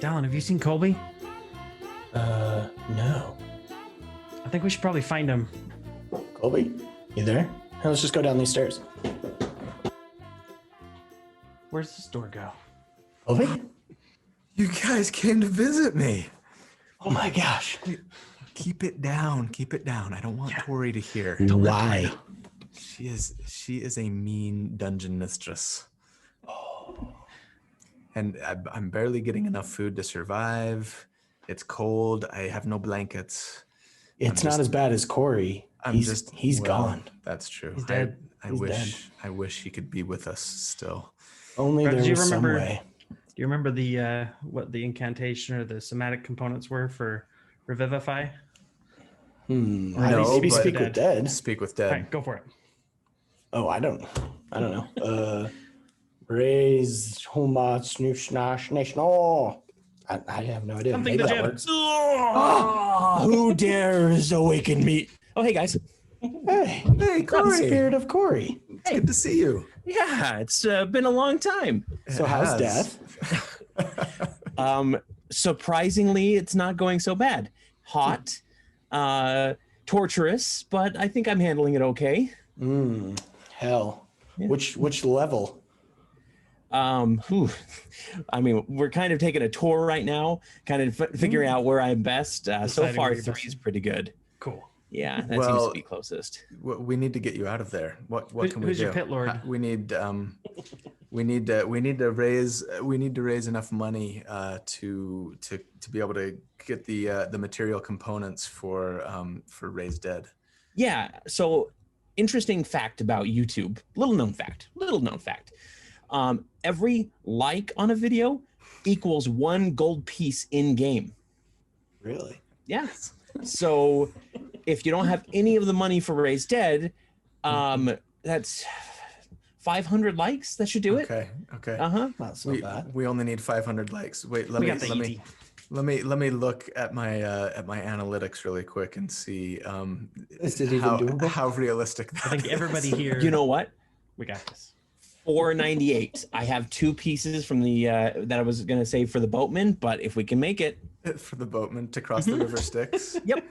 Dallin, have you seen Colby? No. I think we should probably find him. Colby, you there? Hey, let's just go down these stairs. Where's this door go? Colby? You guys came to visit me. Oh my gosh. Keep it down. Keep it down. I don't want Tori to hear. Why? She is a mean dungeon mistress. And I'm barely getting enough food to survive. It's cold. I have no blankets. It's not as bad as Corey. He's gone. That's true. He's dead. I wish he could be with us still. Only Brad, there do you was some remember- way. Do you remember the what the incantation or the somatic components were for Revivify? No, maybe speak speak with with dead. Speak with All dead. right, go for it. Oh, I don't know. Raise Huma Snoosh Nash Nation. Oh, I have no idea. Something Maybe to that Jim. works. Who dares awaken me? Oh, hey guys. Hey, Hey, the Corey. spirit of Corey. It's good to see you. Yeah, it's been a long time. So It how's has. death? Surprisingly, it's not going so bad. Hot, torturous, but I think I'm handling it okay. Hell. Yeah. Which level? Whew. I mean, we're kind of taking a tour right now, kind of figuring out where I'm best. So Deciding far, where you're 3 best. is pretty good. Cool. Yeah, that seems Well, to be closest. We need to get you out of there. What can we Who's do? your pit lord? We need to raise enough money to be able to get the material components for Raise Dead. Yeah. So, interesting fact about YouTube. Little known fact. Every like on a video equals 1 gold piece in game. Really? Yeah. So if you don't have any of the money for Raise Dead, that's 500 likes. That should do it. Okay. Not so bad. We only need 500 likes. Wait, let We me got the easy. let me look at my analytics really quick and see Is it even doable? how realistic I think everybody here. You know what? we got this. 498. I have 2 pieces from the that I was gonna save for the boatman, but if we can make it, for the boatman to cross the river Styx. yep.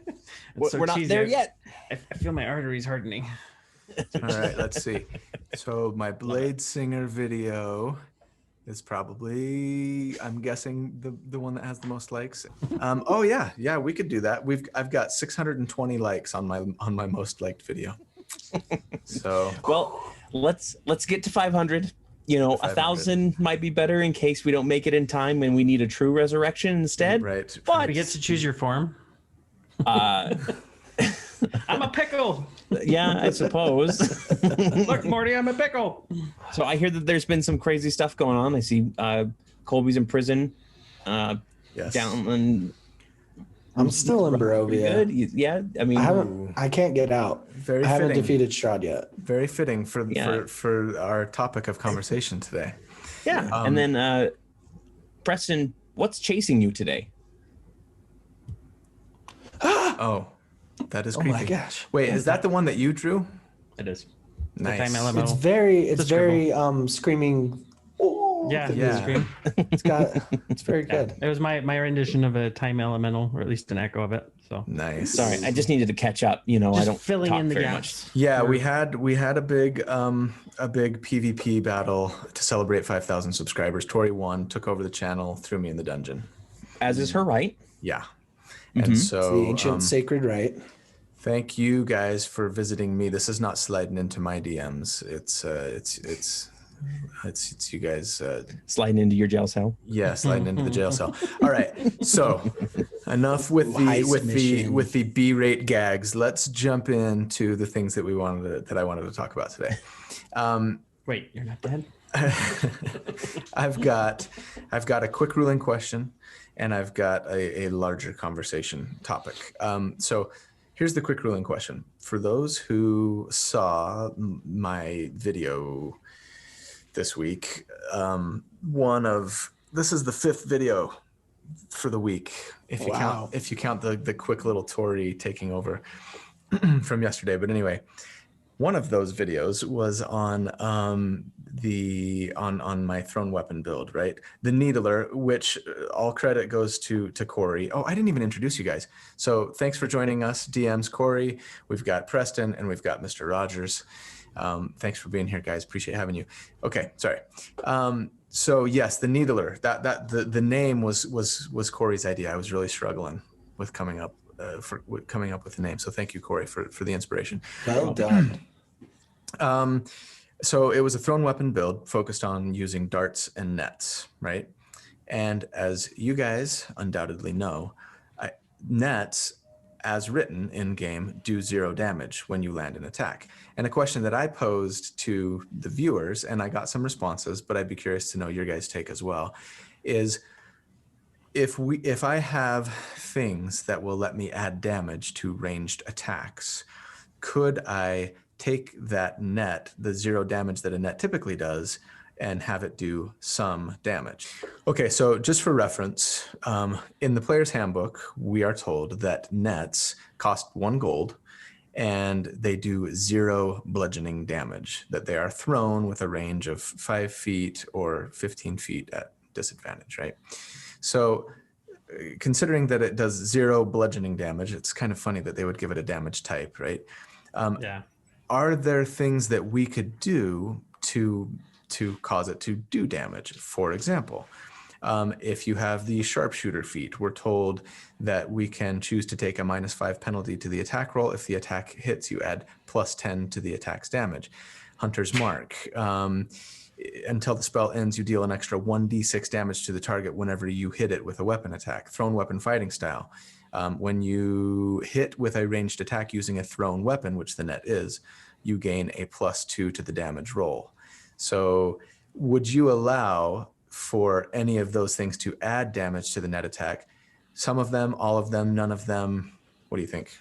It's so We're not cheesy. there yet. I feel my arteries hardening. All right, let's see. So my Blade Singer video is probably, I'm guessing, the one that has the most likes. Oh yeah, we could do that. I've got 620 likes on my most liked video. So Well, let's get to 500. You know, 500. 1,000 might be better in case we don't make it in time and we need a true resurrection instead. right. But We get to choose your form. uh, I'm a pickle. yeah, I suppose. Look, Morty, I'm a pickle. So I hear that there's been some crazy stuff going on. I see Colby's in prison. Yes. Down in I'm still in pretty Barovia. good. Yeah, I mean, I can't get out. Very I haven't fitting. defeated Strahd yet. Very fitting for Yeah. for our topic of conversation today. yeah. And then Preston, what's chasing you today? Oh, that is Oh creepy. my gosh. Wait, is that the one that you drew? It is. Nice. Time elemental. It's very screaming. Oh, Yeah, Yeah. Scream. it's very good. It was my rendition of a time elemental, or at least an echo of it. So Nice. Sorry, I just needed to catch up. You know, just I don't filling talk in the very gaps. much. Yeah, we had a big PvP battle to celebrate 5,000 subscribers. Tori won, took over the channel, threw me in the dungeon. As is her right. Yeah. And It's so the ancient sacred right. thank you guys for visiting me. This is not sliding into my DMs. It's you guys Sliding into your jail cell. sliding into the jail cell. All right. So enough with High the submission. B-rate gags. Let's jump into the things that I wanted to talk about today. Wait, you're not dead? I've got a quick ruling question, and I've got a larger conversation topic. So here's the quick ruling question. For those who saw my video this week, this is the 5th video for the week. If you count the quick little Tory taking over from yesterday. But anyway, one of those videos was on on my thrown weapon build, right? The Needler, which all credit goes to Corey. Oh, I didn't even introduce you guys. So thanks for joining us, DMs Corey. We've got Preston and we've got Mr. Rogers. Thanks for being here, guys. Appreciate having you. Okay, sorry. So yes, the Needler. The name was Corey's idea. I was really struggling with coming up with the name. So thank you, Corey, for the inspiration. Well done. So it was a thrown weapon build focused on using darts and nets, right? And as you guys undoubtedly know, nets, as written in game, do 0 damage when you land an attack. And a question that I posed to the viewers, and I got some responses, but I'd be curious to know your guys' take as well, is if I have things that will let me add damage to ranged attacks, could I take that net, the 0 damage that a net typically does, and have it do some damage? Okay, so just for reference, in the player's handbook, we are told that nets cost 1 gold and they do 0 bludgeoning damage, that they are thrown with a range of 5 feet or 15 feet at disadvantage, right? So considering that it does 0 bludgeoning damage, it's kind of funny that they would give it a damage type, right? Yeah. Are there things that we could do to cause it to do damage? For example, if you have the sharpshooter feat, we're told that we can choose to take a -5 penalty to the attack roll. If the attack hits, you add +10 to the attack's damage. Hunter's Mark. Until the spell ends, you deal an extra 1d6 damage to the target whenever you hit it with a weapon attack. Thrown weapon fighting style. When you hit with a ranged attack using a thrown weapon, which the net is, you gain a +2 to the damage roll. So would you allow for any of those things to add damage to the net attack? Some of them, all of them, none of them? What do you think?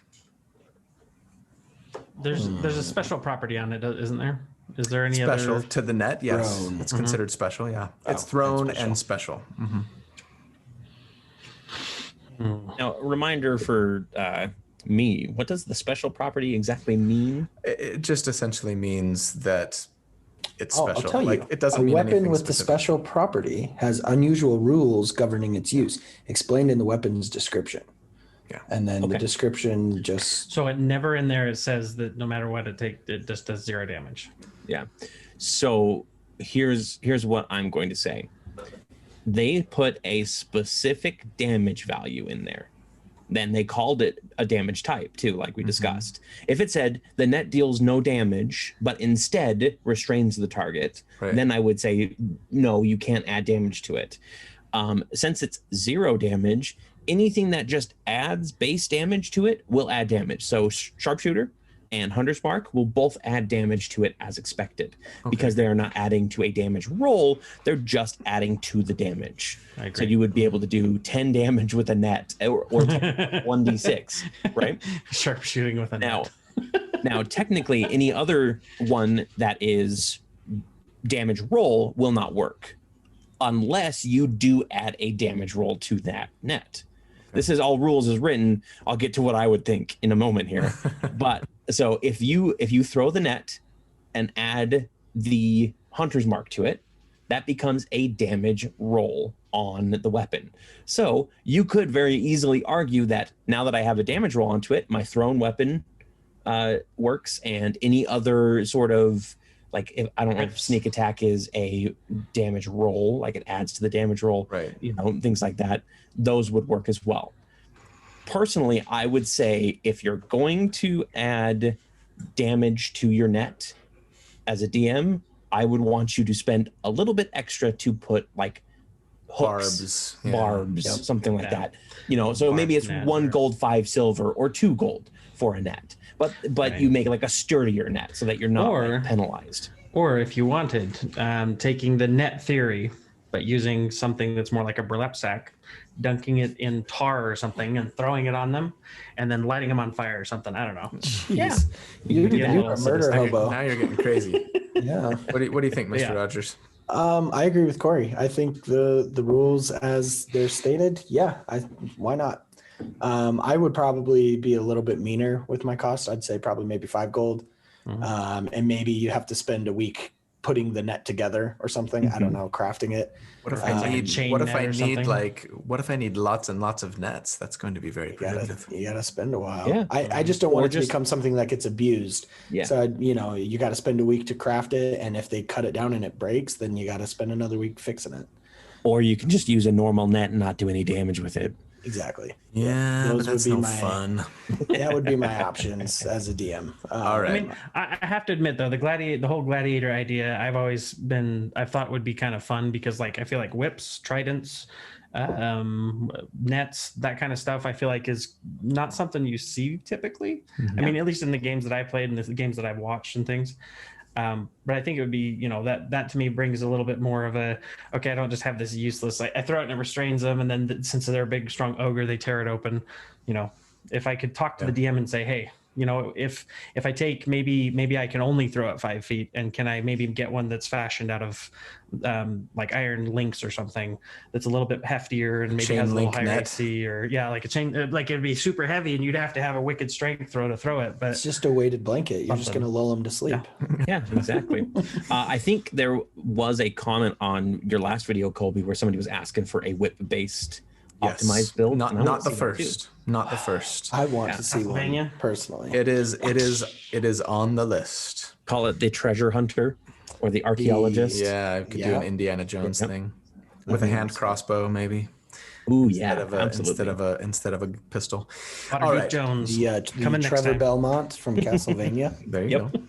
There's a special property on it, isn't there? Is there any special other to the net? Yes, Thrown. it's considered special. Yeah, it's Oh, thrown and and special. Mhm. Now, a reminder for me, what does the special property exactly mean? It just essentially means that it's Oh, special. I'll tell like you, it doesn't a mean weapon anything with the specific. special property has unusual rules governing its use, explained in the weapon's description. Yeah. And then the Okay. description just So it never in there it says that no matter what it takes, it just does 0 damage. Yeah. So here's what I'm going to say. They put a specific damage value in there. Then they called it a damage type too, like we discussed. If it said the net deals no damage, but instead restrains the target, Right. then I would say, no, you can't add damage to it. Since it's 0 damage, anything that just adds base damage to it will add damage. So Sharpshooter and Hunter's Mark will both add damage to it as expected, because they are not adding to a damage roll, they're just adding to the damage. I So agree. you would be able to do 10 damage with a net or 1d6, right? Sharpshooting with a Now, net. now technically any other one that is damage roll will not work unless you do add a damage roll to that net. This is all rules as written. I'll get to what I would think in a moment here. But so if you throw the net and add the Hunter's Mark to it, that becomes a damage roll on the weapon. So you could very easily argue that now that I have a damage roll onto it, my thrown weapon works, and any other sort of, like, if I don't know if sneak attack is a damage roll, like it adds to the damage roll, Right. you know, things like that, those would work as well. Personally, I would say if you're going to add damage to your net as a DM, I would want you to spend a little bit extra to put like hooks, barbs, Yep. something like Yeah. that. You know, so maybe it's net 1 or- gold, 5 silver, or 2 gold for a net. But Right. you make like a sturdier net so that you're not Or- like, penalized. Or if you wanted, taking the net theory, but using something that's more like a burlap sack, dunking it in tar or something and throwing it on them, and then lighting them on fire or something. I don't know. Yeah. You're Yeah, a well, murder Now hobo. now you're getting crazy. Yeah. What do you think, Mr. Yeah. Rogers? I agree with Corey. I think the rules as they're stated, why not? I would probably be a little bit meaner with my cost. I'd say probably maybe 5 gold. and maybe you have to spend a week putting the net together or something. I don't know, crafting it. What if Like I a need? chain What if net I or need something? what if I need lots and lots of nets? That's going to be very prohibitive. You gotta spend a while. Yeah. I just don't want Or it to just- become something that gets abused. Yeah. So you got to spend a week to craft it, and if they cut it down and it breaks, then you got to spend another week fixing it. Or you can just use a normal net and not do any damage with it. Exactly. Yeah, those but that's would be no my fun. that would be my options as a DM. All right. I mean, I have to admit though, the whole gladiator idea, I've thought would be kind of fun because like I feel like whips, tridents, nets, that kind of stuff, I feel like is not something you see typically. I mean, at least in the games that I played and the games that I've watched and things. But I think it would be, that to me brings a little bit more of a, okay, I don't just have this useless, I throw it and it restrains them. And then since they're a big, strong ogre, they tear it open. If I could talk to the DM and say, hey, if I take, maybe I can only throw it 5 feet, and can I maybe get one that's fashioned out of like iron links or something that's a little bit heftier and maybe Chain has a little link higher net. AC, or like a chain, like it'd be super heavy and you'd have to have a wicked strength throw to throw it. But it's just a weighted blanket. You're just Something. going to lull them to sleep. Yeah, exactly. I think there was a comment on your last video, Colby, where somebody was asking for a whip-based optimized build. and I Not wanna the see that too. first. Not the first. I want to see Castlevania? one personally. It is on the list. Call it the treasure hunter or the archaeologist. Yeah, I could do an Indiana Jones thing with a hand crossbow, maybe. Ooh, yeah, Instead of a pistol. Waterdeep All right. Jones the coming next Trevor time. Belmont from Castlevania. There you Yep. go.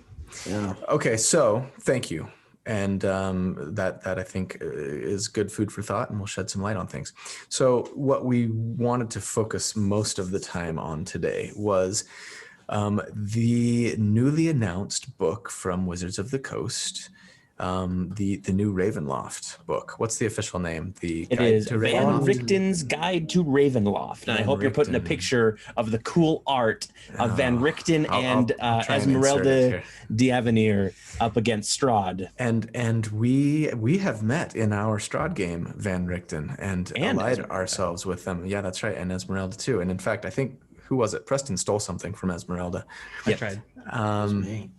Yeah. Okay, so thank you, and that I think is good food for thought, and we'll shed some light on things. So what we wanted to focus most of the time on today was the newly announced book from Wizards of the Coast, the new Ravenloft book. What's the official name? It is Van Richten's Guide to Ravenloft. And I Van hope you're putting a Richten. picture of the cool art of Van Richten and I'll try and insert it Esmeralda here. D'Avenir up against Strahd. And we have met in our Strahd game, Van Richten, and allied Esmeralda. ourselves with them. Yeah, that's right, and Esmeralda too. And in fact, I think, who was it? Preston stole something from Esmeralda. I tried. Me.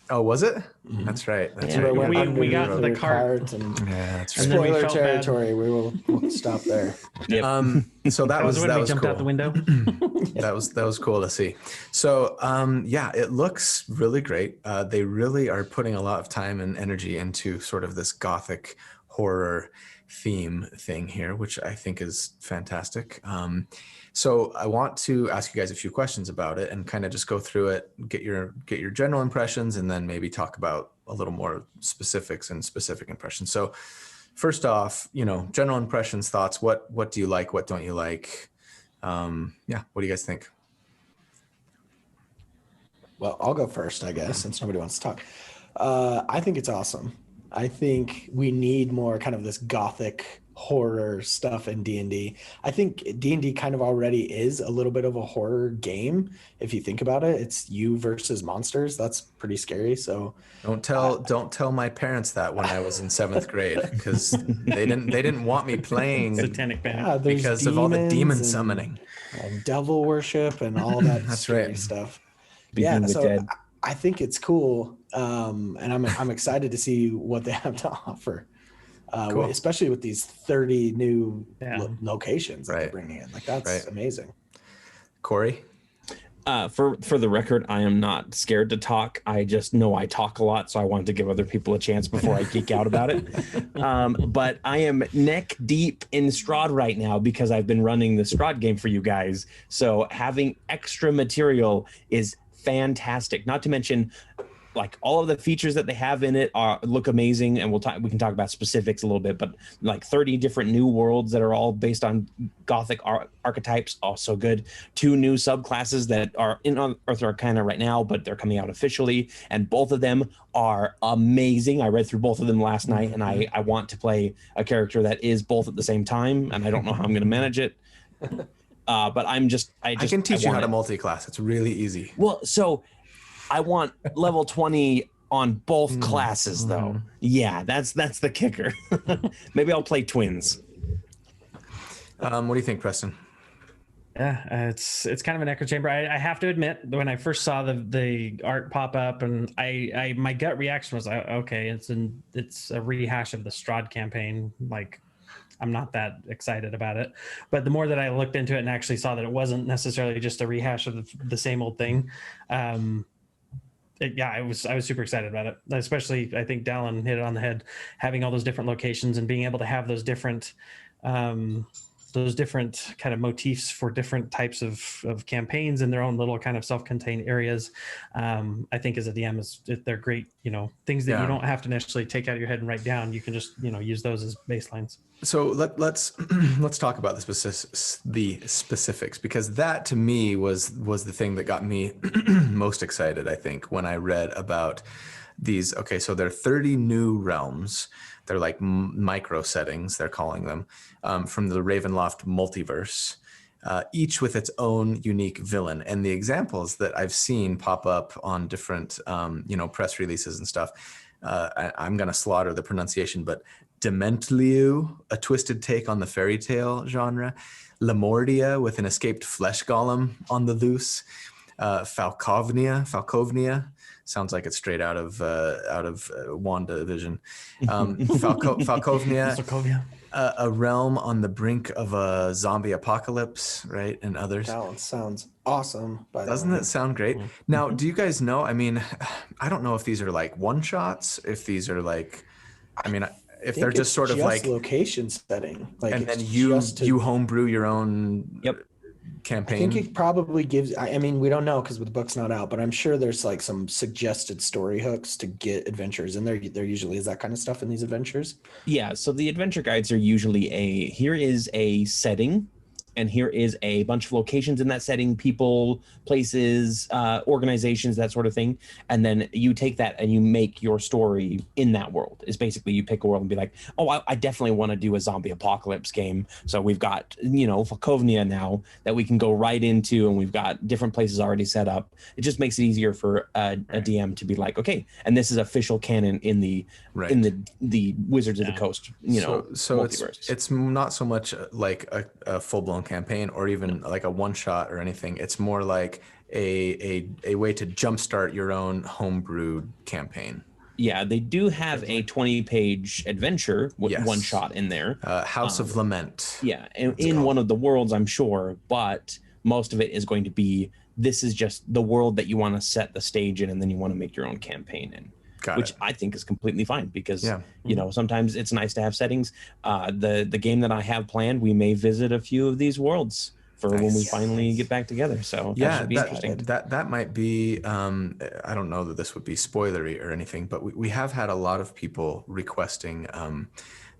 Oh, was it? That's right. That's Yeah. right. But You we got under the cart. and yeah, that's And right. then we spoiler felt bad. territory. We'll stop there. Yep. So that was when that we was jumped cool. out the window. That was cool to see. So yeah, it looks really great. They really are putting a lot of time and energy into sort of this gothic horror theme thing here, which I think is fantastic. So I want to ask you guys a few questions about it and kind of just go through it, get your general impressions, and then maybe talk about a little more specifics and specific impressions. So first off, general impressions, thoughts. What do you like? What don't you like? Yeah, what do you guys think? Well, I'll go first, I guess, since nobody wants to talk. I think it's awesome. I think we need more kind of this gothic horror stuff in D&D. I think D&D kind of already is a little bit of a horror game. If you think about it, it's you versus monsters. That's pretty scary. So Don't tell my parents that when I was in 7th grade, because they didn't want me playing Satanic band. yeah, there's because of all the demon demons and- summoning. and devil worship and all that That's scary right. stuff. Begin with so dead. I think it's cool, and I'm excited to see what they have to offer, Cool. especially with these 30 new Yeah. locations that they're Right. bringing in. Like that's Right. amazing. Corey? For the record, I am not scared to talk. I just know I talk a lot, so I wanted to give other people a chance before I geek out about it. But I am neck deep in Strahd right now because I've been running the Strahd game for you guys. So having extra material is fantastic. Not to mention, like, all of the features that they have in it look amazing, and we can talk about specifics a little bit. But like 30 different new worlds that are all based on Gothic archetypes, also good. 2 new subclasses that are in Earth Arcana right now, but they're coming out officially, and both of them are amazing. I read through both of them last night, and I want to play a character that is both at the same time, and I don't know how I'm going to manage it. But I can teach you how want to it. multi-class. It's really easy. Well, so I want level 20 on both classes, though. Yeah, that's the kicker. Maybe I'll play twins. What do you think, Preston? Yeah, it's kind of an echo chamber. I have to admit, when I first saw the art pop up, and I my gut reaction was, okay, it's a rehash of the Strahd campaign. Like, I'm not that excited about it. But the more that I looked into it and actually saw that it wasn't necessarily just a rehash of the same old thing, I was super excited about it. Especially, I think Dallin hit it on the head, having all those different locations and being able to have those different kind of motifs for different types of campaigns in their own little kind of self-contained areas. I think as a DM, they're great, things that you don't have to necessarily take out of your head and write down. You can just, use those as baselines. So let's let's talk about the specifics, because that to me was the thing that got me most excited, I think, when I read about these. Okay, so there are 30 new realms. They're like micro settings, they're calling them, from the Ravenloft multiverse, each with its own unique villain. And the examples that I've seen pop up on different, press releases and stuff, I'm going to slaughter the pronunciation, but Dementliu, a twisted take on the fairy tale genre, Lemordia with an escaped flesh golem on the loose, Falkovnia. Sounds like it's straight out of WandaVision. Falkovnia, a realm on the brink of a zombie apocalypse, right? And others. That one sounds awesome. Doesn't it sound great? Now, do you guys know? I mean, I don't know if these are like one shots, if these are like, if they're just sort of like location setting, like, and then you homebrew your own. Campaign. I think it probably gives, we don't know because the book's not out, but I'm sure there's like some suggested story hooks to get adventures in there. There usually is that kind of stuff in these adventures. Yeah, so the adventure guides are usually here is a setting, and here is a bunch of locations in that setting, people, places, organizations, that sort of thing. And then you take that and you make your story in that world. Is basically you pick a world and be like, oh, I definitely want to do a zombie apocalypse game. So we've got, Falkovnia now that we can go right into, and we've got different places already set up. It just makes it easier for a DM to be like, okay, and this is official canon in the Wizards of the Coast, So multiverse. it's not so much like a full-blown campaign or even like a one-shot or anything. It's more like a way to jumpstart your own homebrewed campaign. Yeah, they do have a 20-page adventure with one shot in there. House of Lament. Yeah, in one of the worlds, I'm sure, but most of it is going to be, this is just the world that you want to set the stage in, and then you want to make your own campaign in. Which I think is completely fine, because sometimes it's nice to have settings. The game that I have planned, we may visit a few of these worlds for when we finally get back together. So that should be interesting. That might be, I don't know that this would be spoilery or anything, but we have had a lot of people requesting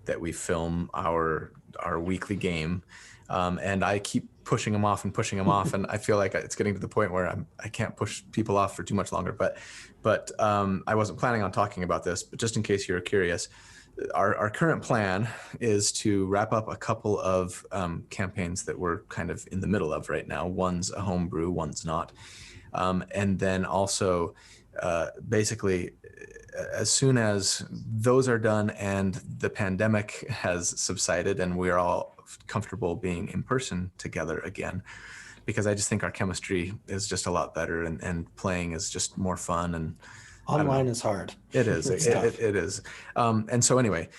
that we film our weekly game. And I keep pushing them off, and I feel like it's getting to the point where I can't push people off for too much longer. But I wasn't planning on talking about this, but just in case you're curious, our current plan is to wrap up a couple of campaigns that we're kind of in the middle of right now. One's a homebrew, one's not. And then also, basically, as soon as those are done and the pandemic has subsided and we're all comfortable being in person together again, because I just think our chemistry is just a lot better, and playing is just more fun. And online is hard. It is. It is. And so anyway,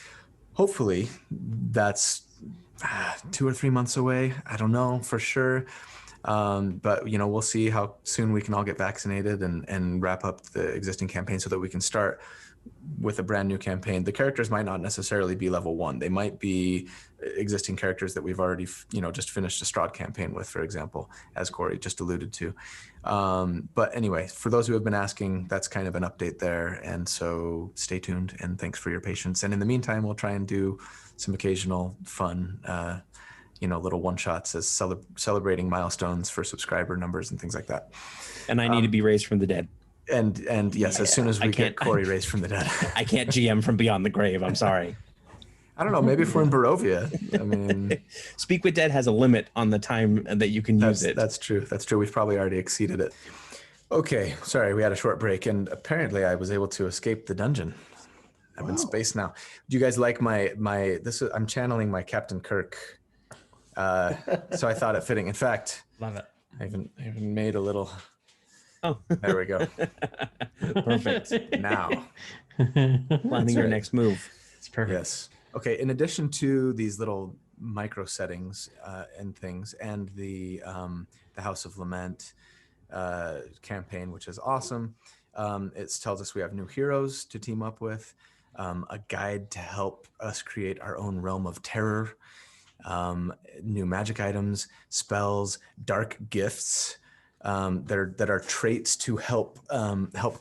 hopefully that's 2 or 3 months away. I don't know for sure. But we'll see how soon we can all get vaccinated and wrap up the existing campaign so that we can start with a brand new campaign. The characters might not necessarily be level 1. They might be existing characters that we've already, just finished a Strahd campaign with, for example, as Corey just alluded to. But anyway, for those who have been asking, that's kind of an update there. And so stay tuned, and thanks for your patience. And in the meantime, we'll try and do some occasional fun, little one-shots as celebrating milestones for subscriber numbers and things like that. And I need to be raised from the dead. And yes, as soon as we get Corey raised from the dead. I can't GM from beyond the grave. I'm sorry. I don't know. Maybe if we're in Barovia. Speak with Dead has a limit on the time that you can use it. That's true. We've probably already exceeded it. Okay. Sorry, we had a short break, and apparently I was able to escape the dungeon. I'm in space now. Do you guys like I'm channeling my Captain Kirk. So I thought it fitting. In fact, Love it. I even made a little. Oh, There we go. perfect. Now, Planning your right. next move. It's perfect. yes. Okay. In addition to these little micro settings and things, and the House of Lament campaign, which is awesome. It tells us we have new heroes to team up with, a guide to help us create our own realm of terror, new magic items, spells, dark gifts that are traits to help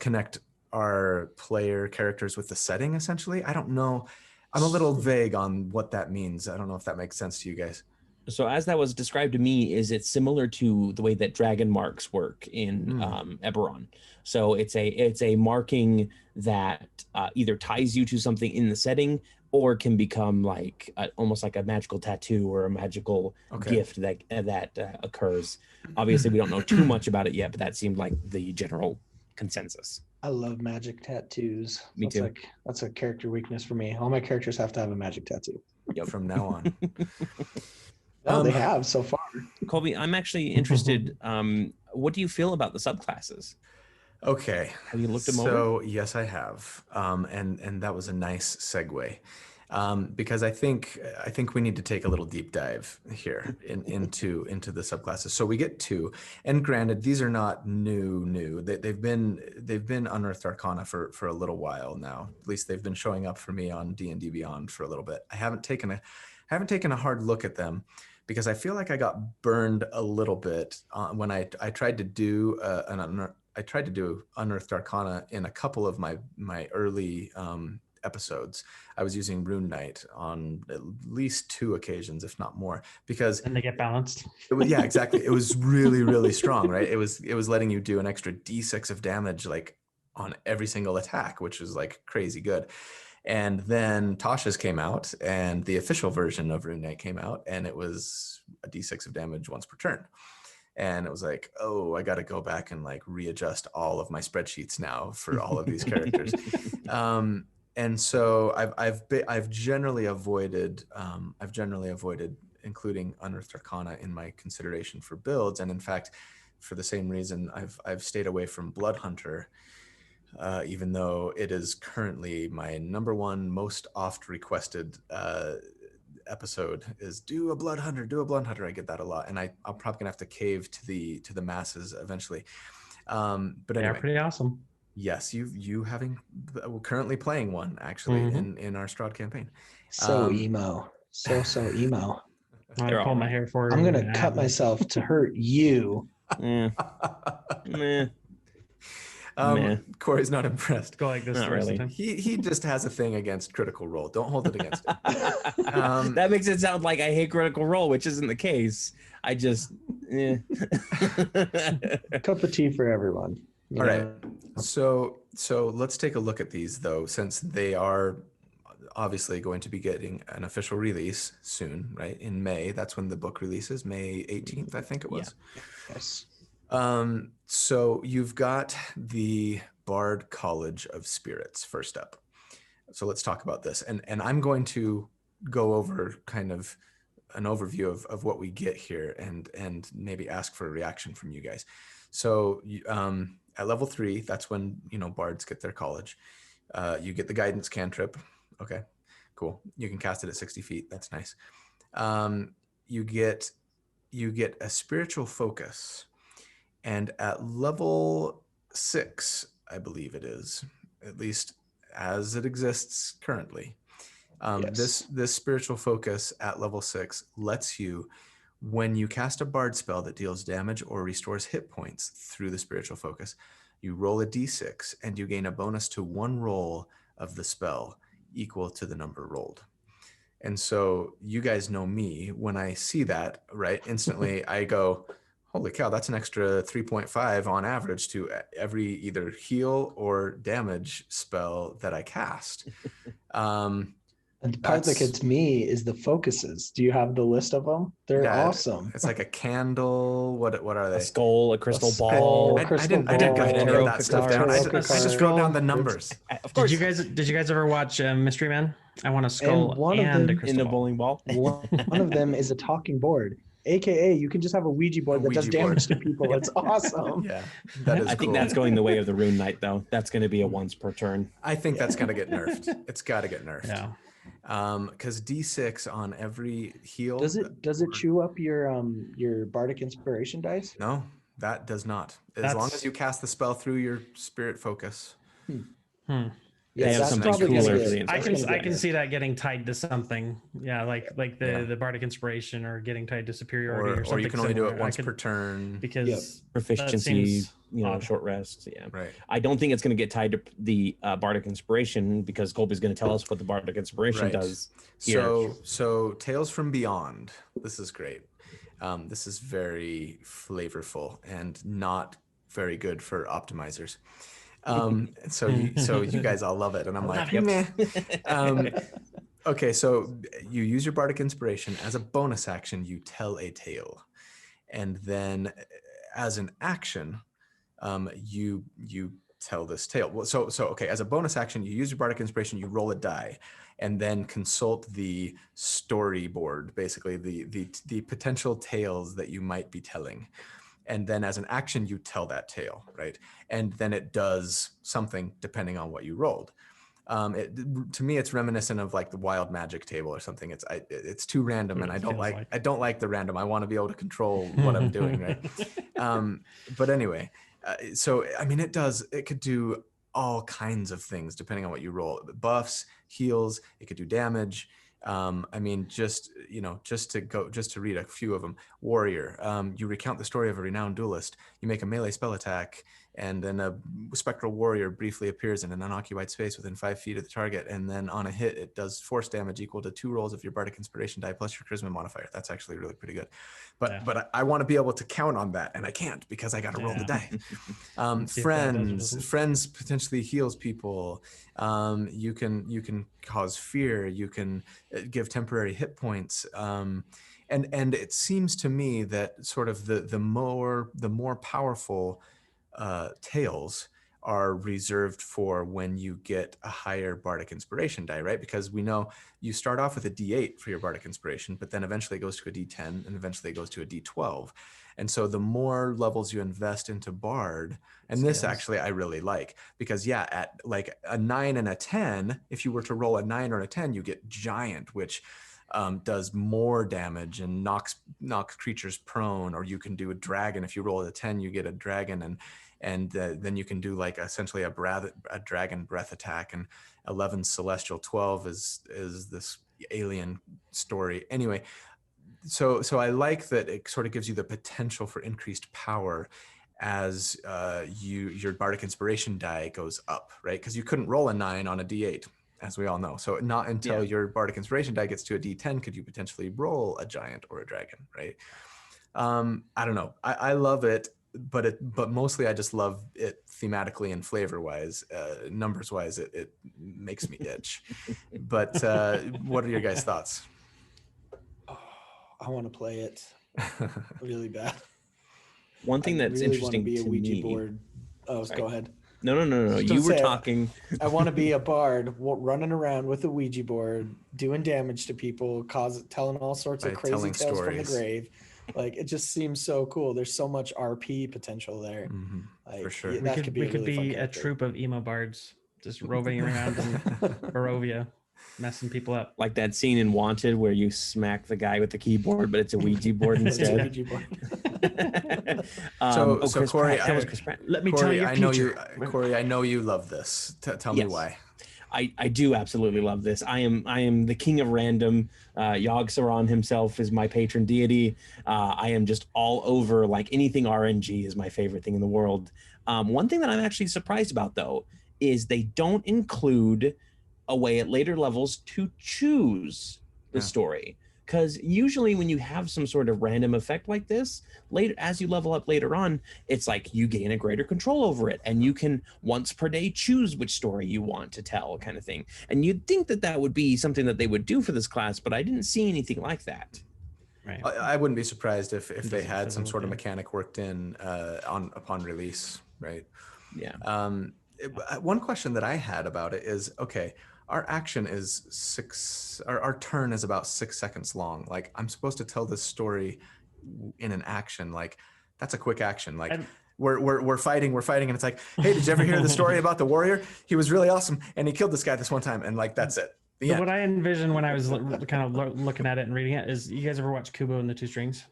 connect our player characters with the setting. Essentially, I don't know. I'm a little vague on what that means. I don't know if that makes sense to you guys. So as that was described to me, is it similar to the way that dragon marks work in Eberron? So it's a marking that either ties you to something in the setting, or can become like almost like a magical tattoo or a magical gift that occurs. Obviously, we don't know too much about it yet, but that seemed like the general consensus. I love magic tattoos. Me too. That's a character weakness for me. All my characters have to have a magic tattoo. Yep. From now on. No, they have so far. Colby, I'm actually interested. What do you feel about the subclasses? Okay. Have you looked them over? So yes, I have, and that was a nice segue, because I think we need to take a little deep dive here into the subclasses. So we get two, and granted, these are not new. They've been Unearthed Arcana for a little while now. At least they've been showing up for me on D&D Beyond for a little bit. I haven't taken a hard look at them, because I feel like I got burned a little bit when I tried to do Unearthed Arcana in a couple of my early episodes. I was using Rune Knight on at least 2 occasions, if not more, because And they get balanced. yeah, exactly. It was really, really strong, right? It was letting you do an extra D6 of damage like on every single attack, which was like crazy good. And then Tasha's came out, and the official version of Rune Knight came out, and it was a D6 of damage once per turn. And it was like, oh, I got to go back and like readjust all of my spreadsheets now for all of these characters. And so I've generally avoided including Unearthed Arcana in my consideration for builds. And in fact, for the same reason, I've stayed away from Blood Hunter. Even though it is currently my #1 most oft requested episode is do a blood hunter. I get that a lot, and I'm probably gonna have to cave to the masses eventually. But anyway, They're pretty awesome. yes, you having currently playing one actually in our Strahd campaign. So emo. So emo. I They're pull all my hair for I'm you. gonna cut myself to hurt you. Meh. Corey's not impressed. Go like this. Not the rest of really. the time. He just has a thing against Critical Role. Don't hold it against him. That makes it sound like I hate Critical Role, which isn't the case. I just Cup of tea for everyone. All right. So let's take a look at these though, since they are obviously going to be getting an official release soon, right? In May. That's when the book releases, May 18th, I think it was. Yes. So you've got the Bard College of Spirits first up. So let's talk about this. And I'm going to go over kind of an overview of what we get here and maybe ask for a reaction from you guys. So at level 3, that's when, bards get their college. You get the guidance cantrip. Okay, cool. You can cast it at 60 feet. That's nice. You get a spiritual focus. And at level 6, I believe it is, at least as it exists currently, Yes. this spiritual focus at level 6 lets you, when you cast a bard spell that deals damage or restores hit points through the spiritual focus, you roll a d6 and you gain a bonus to 1 roll of the spell equal to the number rolled. And so you guys know me, when I see that, right, instantly I go, holy cow, that's an extra 3.5 on average to every either heal or damage spell that I cast. And the part that gets me is the focuses. Do you have the list of them? They're awesome. It's like a candle. What are they? a skull, a crystal skull, ball. I didn't write any of that stuff down. I just wrote down the numbers. Of course, Did you guys ever watch Mystery Men? I want a skull one of and a them- crystal in the ball. bowling ball. One of them is a talking board. AKA, you can just have a Ouija board A that does Ouija board. damage to people. It's awesome. Yeah, that is I think cool. that's going the way of the Rune Knight, though. That's going to be a once per turn. I think that's got to get nerfed. It's got to get nerfed. Yeah. Because D6 on every heal. Does it chew up your bardic inspiration dice? No, that does not. As long as you cast the spell through your spirit focus. Hmm. They have that's something probably gonna cooler get- for the I that's gonna can get it. see that getting tied to something. Yeah, like Yeah. the bardic inspiration or getting tied to superiority or something. Or you can only do it similar. once per turn. because Yep. Proficiency, seems odd. short rests. Yeah. Right. I don't think it's going to get tied to the Bardic Inspiration because Colby's going to tell us what the Bardic Inspiration Right. does. Here. So Tales from Beyond. This is great. This is very flavorful and not very good for optimizers. So you guys all love it, and I'm like, meh. Okay, so you use your Bardic Inspiration as a bonus action. You tell a tale, and then as an action, you tell this tale. Well, so okay, as a bonus action, you use your Bardic Inspiration. You roll a die, and then consult the storyboard, basically the potential tales that you might be telling. And then as an action, you tell that tale, right? And then it does something depending on what you rolled. To me, it's reminiscent of like the wild magic table or something. It's too random, and I don't like the random. I want to be able to control what I'm doing, right? But anyway, so I mean, it could do all kinds of things depending on what you roll. Buffs, heals, it could do damage. I mean, just to read a few of them. Warrior, you recount the story of a renowned duelist. You make a melee spell attack, and then a spectral warrior briefly appears in an unoccupied space within 5 feet of the target, and then on a hit, it does force damage equal to 2 rolls of your Bardic Inspiration die plus your Charisma modifier. That's actually really pretty good. But I want to be able to count on that, and I can't because I got to roll the die. Friends potentially heals people. You can cause fear. You can give temporary hit points. And it seems to me that sort of the more powerful tales are reserved for when you get a higher Bardic Inspiration die, right? Because we know you start off with a D8 for your Bardic Inspiration, but then eventually it goes to a D10 and eventually it goes to a D12. And so the more levels you invest into Bard, and this actually I really like, because at like a 9 and a 10, if you were to roll a 9 or a 10, you get Giant, which does more damage and knocks creatures prone. Or you can do a Dragon. If you roll a 10, you get a Dragon, and then you can do like essentially a Dragon breath attack. And 11 Celestial, 12 is this alien story. Anyway, so I like that it sort of gives you the potential for increased power as your Bardic Inspiration die goes up, right? Because you couldn't roll a 9 on a D8, as we all know. So not until your Bardic Inspiration die gets to a D10 could you potentially roll a Giant or a Dragon, right? I don't know. I love it, but mostly I just love it thematically and flavor-wise. Numbers-wise, it makes me itch. But what are your guys' thoughts? I want to play it really bad. One thing that's really interesting want to be a to Ouija me. board. Oh, Sorry. go ahead. No. Just You were say it. talking. I want to be a bard running around with a Ouija board, doing damage to people, telling all sorts of By crazy telling tales from stories. the grave. Like, it just seems so cool. There's so much RP potential there. Mhm, Like, for sure. yeah, we that could could be a, really fun a character. troop of emo bards just roving around in Barovia, messing people up. Like that scene in Wanted where you smack the guy with the keyboard, but it's a Ouija board It's a instead. Ouija board. So Chris Corey, Pratt. That was Chris Pratt. Let me tell you, Corey, I know you love this. Tell me Yes. why. I do absolutely love this. I am the king of random. Yogg-Saron himself is my patron deity. I am just all over, like, anything RNG is my favorite thing in the world. One thing that I'm actually surprised about, though, is they don't include a way at later levels to choose the story. Because usually when you have some sort of random effect like this, later as you level up later on, it's like you gain a greater control over it, and you can once per day choose which story you want to tell, kind of thing. And you'd think that that would be something that they would do for this class, but I didn't see anything like that. Right. I wouldn't be surprised if they doesn't had some fizzle, sort of yeah. mechanic worked in upon release, right? Yeah. One question that I had about it is, okay, our action is our turn is about 6 seconds long. Like, I'm supposed to tell this story in an action, like that's a quick action. Like And- we're fighting, and it's like, hey, did you ever hear the story about the warrior? He was really awesome, and he killed this guy this one time, and like that's it. The end. What I envisioned when I was kind of looking at it and reading it is, you guys ever watch Kubo and the Two Strings?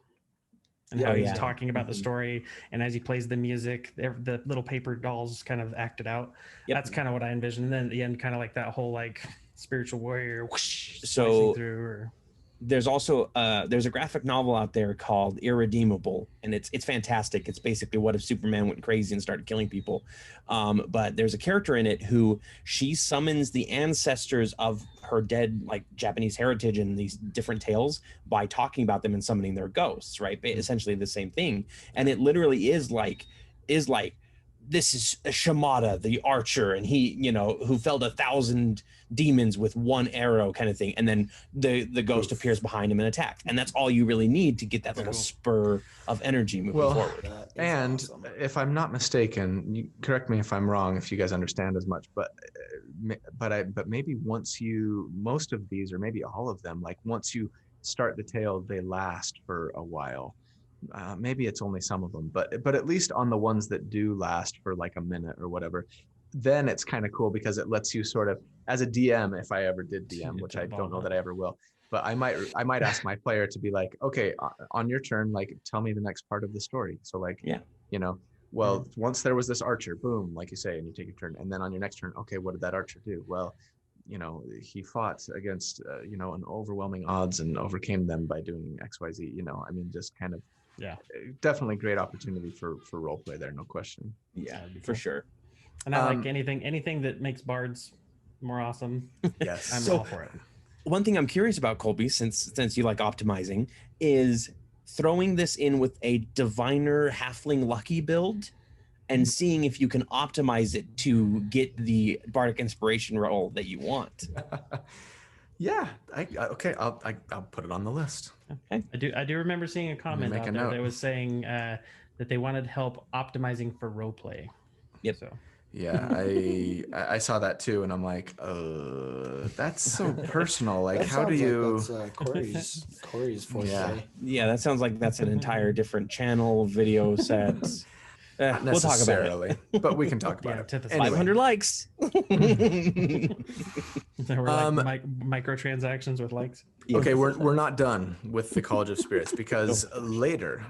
And how he's talking about the story, and as he plays the music, the little paper dolls kind of acted out. Yep. That's kind of what I envisioned. And then at the end, kind of like that whole like spiritual warrior whoosh, So slicing through. Or there's also there's a graphic novel out there called Irredeemable, and it's fantastic. It's basically what if Superman went crazy and started killing people. But there's a character in it who she summons the ancestors of her dead like Japanese heritage in these different tales by talking about them and summoning their ghosts, right? Essentially the same thing. And it literally is like this is Shimada, the archer, and he, you know, who felled 1,000 demons with one arrow kind of thing. And then the ghost appears behind him and attacks. And that's all you really need to get that little spur of energy moving forward. And awesome. if I'm not mistaken, you correct me if I'm wrong, if you guys understand as much, but maybe most of these, or maybe all of them, like once you start the tale, they last for a while. Maybe it's only some of them, but at least on the ones that do last for like a minute or whatever, then it's kind of cool because it lets you sort of, as a DM, if I ever did DM, which I don't know that I ever will, but I might ask my player to be like, okay, on your turn, like tell me the next part of the story. So like, you know, well, once there was this archer, boom, like you say, and you take your turn, and then on your next turn, okay, what did that archer do? Well, you know, he fought against you know, an overwhelming odds and overcame them by doing XYZ. You know, I mean, just kind of definitely great opportunity for role play there, no question. Yeah, for sure. And I like anything that makes bards more awesome. Yes, I'm all for it. One thing I'm curious about, Colby, since you like optimizing, is throwing this in with a diviner halfling lucky build and seeing if you can optimize it to get the bardic inspiration roll that you want. Yeah, okay, I'll put it on the list. Okay. I do remember seeing a comment out there that was saying that they wanted help optimizing for roleplay. Yep. So yeah, I saw that too, and I'm like, that's so personal. Like, That how do sounds you? like that's Corey's forte. Yeah, that sounds like that's an entire different channel video sets. Not We'll talk about it. necessarily, but we can talk about it. Anyway. 500 likes. There were like microtransactions with likes. Okay, we're not done with the College of Spirits because later